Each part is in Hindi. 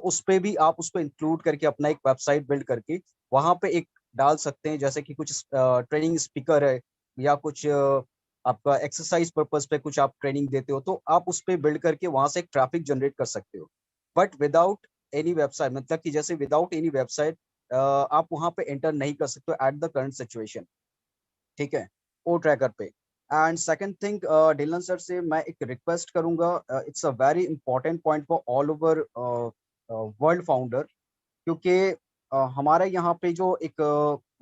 उस पे भी आप उसको इंक्लूड करके अपना एक वेबसाइट बिल्ड करके वहां पे एक डाल सकते हैं, जैसे कि कुछ ट्रेनिंग स्पीकर है या कुछ आपका एक्सरसाइज पर्पस पे कुछ आप ट्रेनिंग देते हो, तो आप उस पे बिल्ड करके वहां से एक ट्रैफिक जनरेट कर सकते हो। बट विदाउट एनी वेबसाइट, मतलब कि जैसे विदाउट एनी वेबसाइट आप वहां पे एंटर नहीं कर सकते एट द करंट सिचुएशन, ठीक है, ओ ट्रैकर पे। And second thing, Dylan sir से मैं एक रिक्वेस्ट करूंगा, it's a very important point for all over world founder, क्योंकि हमारे यहाँ पे जो एक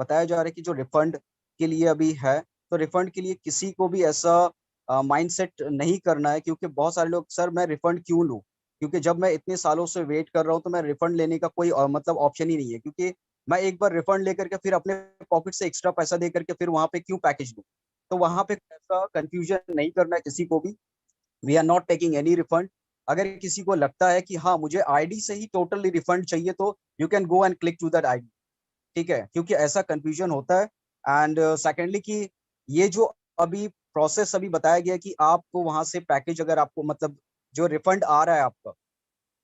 बताया जा रहा है कि जो रिफंड के लिए अभी है, तो रिफंड के लिए किसी को भी ऐसा माइंडसेट नहीं करना है, क्योंकि बहुत सारे लोग, सर मैं रिफंड क्यों लूँ, क्योंकि जब मैं इतने सालों से वेट कर रहा हूँ तो मैं रिफंड लेने का कोई मतलब ऑप्शन ही नहीं है, क्योंकि मैं एक बार रिफंड लेकर के फिर अपने पॉकेट से एक्स्ट्रा पैसा दे करके फिर वहां पे क्यों पैकेज लूँ। तो वहां पे ऐसा कंफ्यूजन नहीं करना है किसी को भी। We are not taking any refund. अगर किसी को लगता है कि हाँ मुझे आईडी से ही टोटली रिफंड चाहिए, तो you can go and click to that ID, ठीक है, क्योंकि ऐसा कंफ्यूजन होता है। एंड सेकेंडली कि ये जो अभी प्रोसेस अभी बताया गया कि आपको वहां से पैकेज, अगर आपको मतलब जो रिफंड आ रहा है आपका,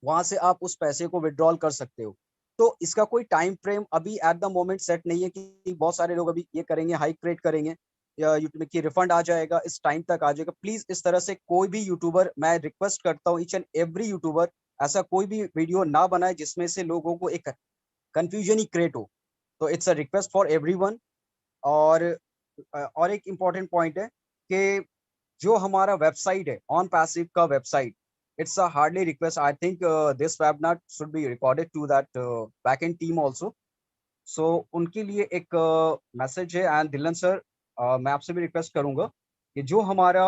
वहां से आप उस पैसे को विड्रॉल कर सकते हो। तो इसका कोई टाइम फ्रेम अभी एट द मोमेंट सेट नहीं है कि बहुत सारे लोग अभी ये करेंगे, हाई क्रेट करेंगे या यूट्यूब की रिफंड आ जाएगा, इस टाइम तक आ जाएगा। प्लीज इस तरह से कोई भी यूट्यूबर, मैं रिक्वेस्ट करता हूँ ईच एंड एवरी यूट्यूबर, ऐसा कोई भी वीडियो ना बनाए जिसमें से लोगों को एक कंफ्यूजन ही क्रिएट हो। तो it's a request for everyone. और और एक इम्पॉर्टेंट पॉइंट है कि जो हमारा वेबसाइट है ऑन पैसिव का website, it's a hardly request. I think this webinar should be recorded to that backend team also. So उनके लिए एक मैसेज है। एंड दिलन सर, मैं आपसे भी रिक्वेस्ट करूंगा कि जो हमारा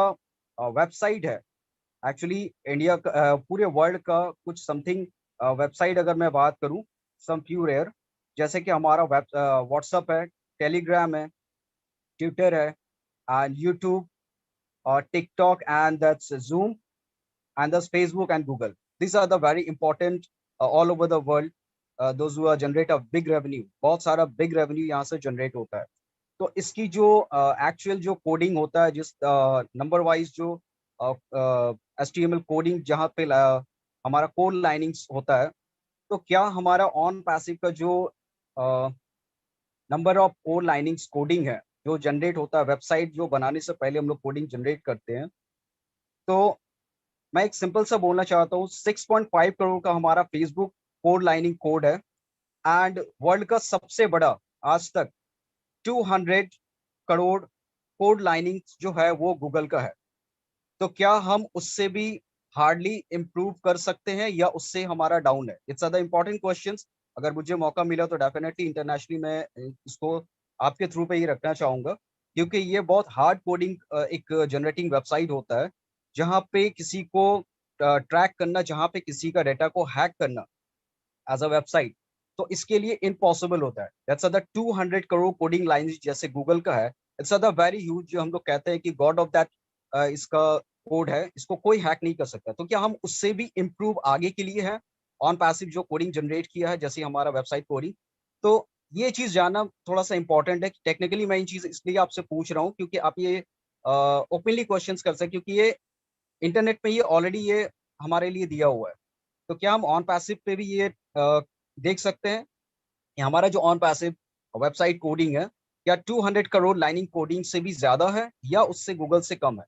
वेबसाइट है, एक्चुअली इंडिया का पूरे वर्ल्ड का कुछ समथिंग वेबसाइट अगर मैं बात करूं, सम फ्यू रेयर, जैसे कि हमारा वेब व्हाट्सअप है, टेलीग्राम है, ट्विटर है, एंड यूट्यूब और TikTok, and that's zoom, and thus Facebook and Google. These are the very important all over the world. Those who generate a big revenue, बहुत सारा big revenue यहाँ से generate होता है। तो इसकी जो एक्चुअल जो कोडिंग होता है, जिस नंबर वाइज जो HTML कोडिंग जहाँ पे हमारा कोड लाइनिंग्स होता है, तो क्या हमारा ऑन पैसिव का जो number of code linings coding है जो जनरेट होता है, वेबसाइट जो बनाने से पहले हम लोग कोडिंग जनरेट करते हैं, तो मैं एक सिंपल सा बोलना चाहता हूँ, 6.5 करोड़ का हमारा फेसबुक कोड लाइनिंग कोड है। एंड वर्ल्ड का सबसे बड़ा आज तक 200 करोड़ कोड लाइनिंग जो है वो गूगल का है। तो क्या हम उससे भी हार्डली इम्प्रूव कर सकते हैं या उससे हमारा डाउन है? It's the important question. अगर मुझे मौका मिला तो डेफिनेटली इंटरनेशनली मैं इसको आपके थ्रू पे ही रखना चाहूंगा, क्योंकि ये बहुत हार्ड कोडिंग एक जनरेटिंग वेबसाइट होता है, जहाँ पे किसी को ट्रैक करना, जहाँ पे किसी का डेटा को हैक करना एज अ वेबसाइट, तो इसके लिए इम्पॉसिबल होता है। That's the 200 crore coding lines जैसे गूगल का है। इट्स द वेरी ह्यूज, जो हम लोग कहते हैं कि गॉड ऑफ दैट इसका कोड है, इसको कोई हैक नहीं कर सकता। तो क्या हम उससे भी इम्प्रूव आगे के लिए है ऑन पैसिव जो कोडिंग जनरेट किया है, जैसे हमारा वेबसाइट कोडिंग? तो ये चीज जानना थोड़ा सा इंपॉर्टेंट है। टेक्निकली मैं इन चीज इसलिए आपसे पूछ रहा हूँ क्योंकि आप ये ओपनली क्वेश्चन कर सकते, क्योंकि ये इंटरनेट पे ये ऑलरेडी ये हमारे लिए दिया हुआ है। तो क्या हम ऑन पैसिव पे भी ये देख सकते हैं कि हमारा जो ऑन पैसिव वेबसाइट कोडिंग है, क्या 200 करोड़ लाइनिंग कोडिंग से भी ज्यादा है या उससे गूगल से कम है?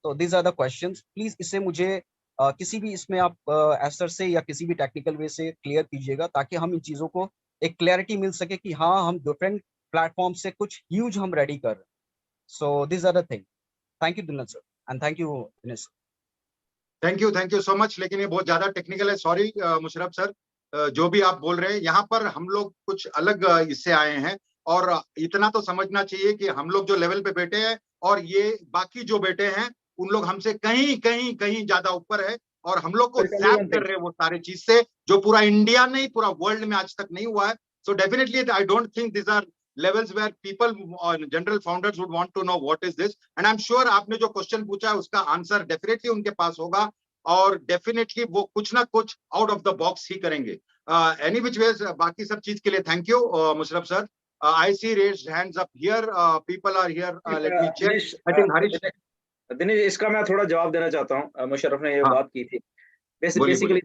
तो this are the questions. Please इसे मुझे किसी भी इसमें आप एस्टर से या किसी भी टेक्निकल वे से क्लियर कीजिएगा, ताकि हम इन चीजों को एक क्लैरिटी मिल सके कि हाँ हम डिफरेंट प्लेटफॉर्म से कुछ ह्यूज हम रेडी कर रहे हैं। So this are the thing. Thank you Dinesh sir, and thank you Dinesh. Thank you so much. लेकिन ये बहुत ज्यादा टेक्निकल है, सॉरी मुशर्रफ सर। जो भी आप बोल रहे हैं यहाँ पर हम लोग कुछ अलग इससे आए हैं, और इतना तो समझना चाहिए कि हम लोग जो लेवल पे बैठे हैं और ये बाकी जो बैठे हैं उन लोग हमसे कहीं कहीं कहीं ज्यादा ऊपर है, और हम लोग को सैप कर रहे हैं वो सारे चीज से जो पूरा इंडिया नहीं पूरा वर्ल्ड में आज तक नहीं हुआ है। So definitely I don't think this are levels where people general founders would want to know what is this, and I'm sure आपने जो क्वेश्चन पूछा है उसका आंसर डेफिनेटली उनके पास होगा, और डेफिनेटली वो कुछ ना कुछ आउट ऑफ द बॉक्स ही करेंगे। एनी विच वेज बाकी सब चीज के लिए thank you Musharraf sir. I see raised hands up here, people are here, let me check. I think Harish. Dinesh, इसका मैं थोड़ा जवाब देना चाहता हूँ। मुशर्रफ ने ये बात की थी, बेसिकली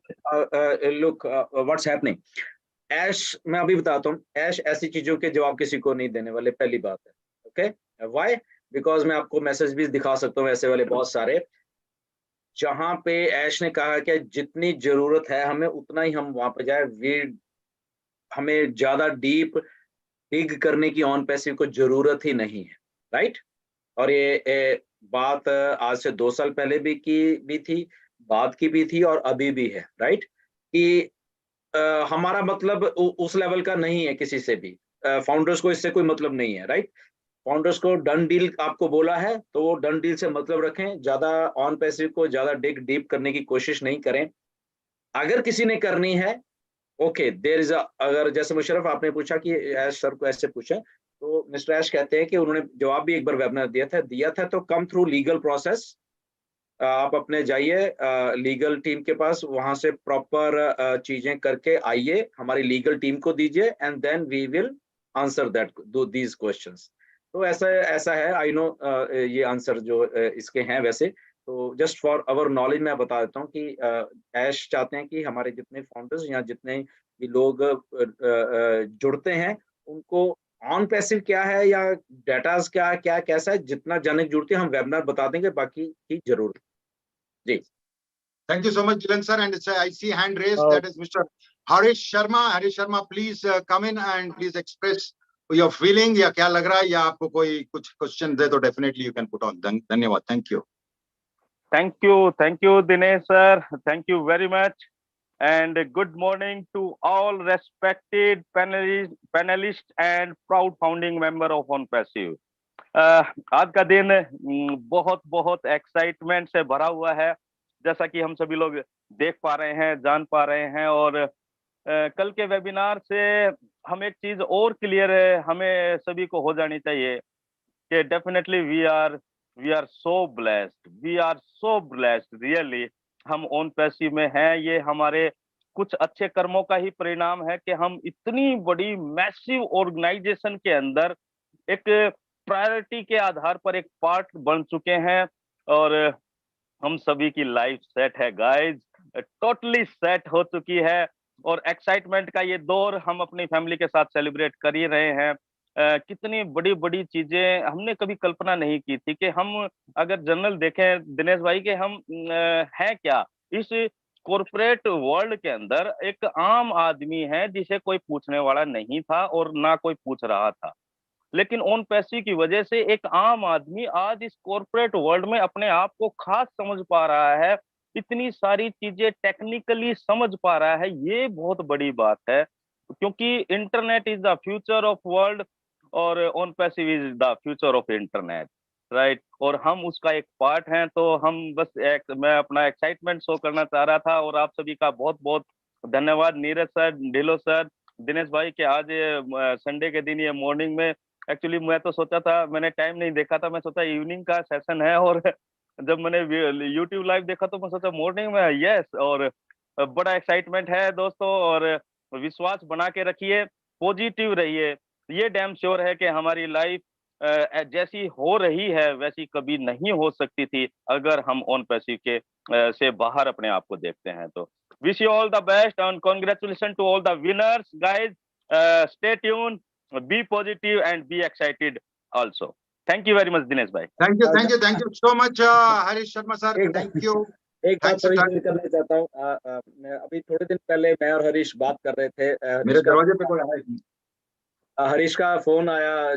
लुक व्हाट्स हैपनिंग, ऐश, मैं अभी बताता हूँ, ऐश ऐसी चीजों के जवाब किसी को नहीं देने वाले, पहली बात है। Okay, why? बिकॉज मैं आपको मैसेज भी दिखा सकता हूँ ऐसे वाले बहुत सारे, जहां पे ऐश ने कहा कि जितनी जरूरत है हमें उतना ही हम वहां पे जाए, हमें ज्यादा डीप डिग करने की ऑन पैसिव को जरूरत ही नहीं है, राइट? और ये बात आज से 2 साल पहले भी थी, बाद की भी थी और अभी भी है, राइट? कि हमारा मतलब उस लेवल का नहीं है किसी से भी, फाउंडर्स को इससे कोई मतलब नहीं है, राइट? फाउंडर्स को डन डील आपको बोला है तो वो डन डील से मतलब रखें, ज्यादा ऑन पैसिव को ज्यादा डिग डीप करने की कोशिश नहीं करें। अगर किसी ने करनी है, ओके, देयर इज अगर जैसे मुशर्रफ आपने पूछा कि ऐश सर को ऐसे पूछे, तो मिस्टर ऐश कहते हैं कि उन्होंने जवाब भी एक बार वेबिनार दिया था, तो कम थ्रू लीगल प्रोसेस, आप अपने जाइए लीगल टीम के पास, वहां से प्रॉपर चीजें करके आइए, हमारी लीगल टीम को दीजिए, and then we will answer that these questions. तो ऐसा ऐसा है, आई नो ये आंसर जो इसके हैं वैसे। तो जस्ट फॉर अवर नॉलेज मैं बता देता हूँ कि ऐश चाहते हैं कि हमारे जितने फाउंडर्स या जितने भी लोग जुड़ते हैं, उनको ऑन पैसिव क्या है या डेटास क्या है, क्या कैसा है, जितना जानने की जरूरत है हम वेबिनार बता देंगे, बाकी की जरूरत जी। Thank you so much, Jilan sir. And it's I see hand raised. That is Mr. Harish Sharma. Harish Sharma, please come in and please express your feeling. या क्या लग रहा है, या आपको कोई कुछ क्वेश्चन दे तो definitely you can put on. धन्यवाद. Thank you. Thank you, Dinesh sir. Thank you very much. And good morning to all respected panelists and proud founding member of OnPassive. आज का दिन बहुत बहुत एक्साइटमेंट से भरा हुआ है, जैसा कि हम सभी लोग देख पा रहे हैं, जान पा रहे हैं। और कल के वेबिनार से हम एक चीज और क्लियर है, हमें सभी को हो जानी चाहिए कि definitely we are so blessed really, हम OnPassive में हैं। ये हमारे कुछ अच्छे कर्मों का ही परिणाम है कि हम इतनी बड़ी मैसिव ऑर्गेनाइजेशन के अंदर एक प्रायोरिटी के आधार पर एक पार्ट बन चुके हैं, और हम सभी की लाइफ सेट है गाइज, टोटली सेट हो चुकी है। और एक्साइटमेंट का ये दौर हम अपनी फैमिली के साथ सेलिब्रेट कर ही रहे हैं। कितनी बड़ी बड़ी चीजें हमने कभी कल्पना नहीं की थी कि हम अगर जनरल देखें दिनेश भाई के हम हैं क्या इस कॉर्पोरेट वर्ल्ड के अंदर, एक आम आदमी है जिसे कोई पूछने वाला नहीं था और ना कोई पूछ रहा था। लेकिन OnPassive की वजह से एक आम आदमी आज इस कॉर्पोरेट वर्ल्ड में अपने आप को खास समझ पा रहा है, इतनी सारी चीजें टेक्निकली समझ पा रहा है। ये बहुत बड़ी बात है, क्योंकि internet is the future of world और OnPassive is the future of internet, right? और हम उसका एक पार्ट हैं। तो हम बस मैं अपना एक्साइटमेंट शो करना चाह रहा था। और आप सभी का बहुत बहुत धन्यवाद, नीरज सर, ढिलो सर, दिनेश भाई, के आज संडे के दिन ये मॉर्निंग में, एक्चुअली मैं तो सोचा था, मैंने टाइम नहीं देखा था, मैं सोचा इवनिंग का सेशन है, और जब मैंने यूट्यूब लाइव देखा तो मैं सोचा मॉर्निंग में, यस। और बड़ा एक्साइटमेंट है दोस्तों, और विश्वास बना के रखिए, पॉजिटिव रहिए। ये डैम श्योर है कि हमारी लाइफ जैसी हो रही है वैसी कभी नहीं हो सकती थी अगर हम OnPassive के से बाहर अपने आप को देखते हैं। तो wish you all the best and congratulation to all the winners guys. Stay tune, be positive and be excited also. Thank you very much, Dinesh bhai. Thank you so much, Harish Sharma sir. Thank you. एक बात थोड़ी शेयर करना चाहता हूँ, मैं अभी थोड़े दिन पहले मैं और हरीश बात कर रहे थे, मेरे दरवाजे पे कोई आया, हरीश का फोन आया,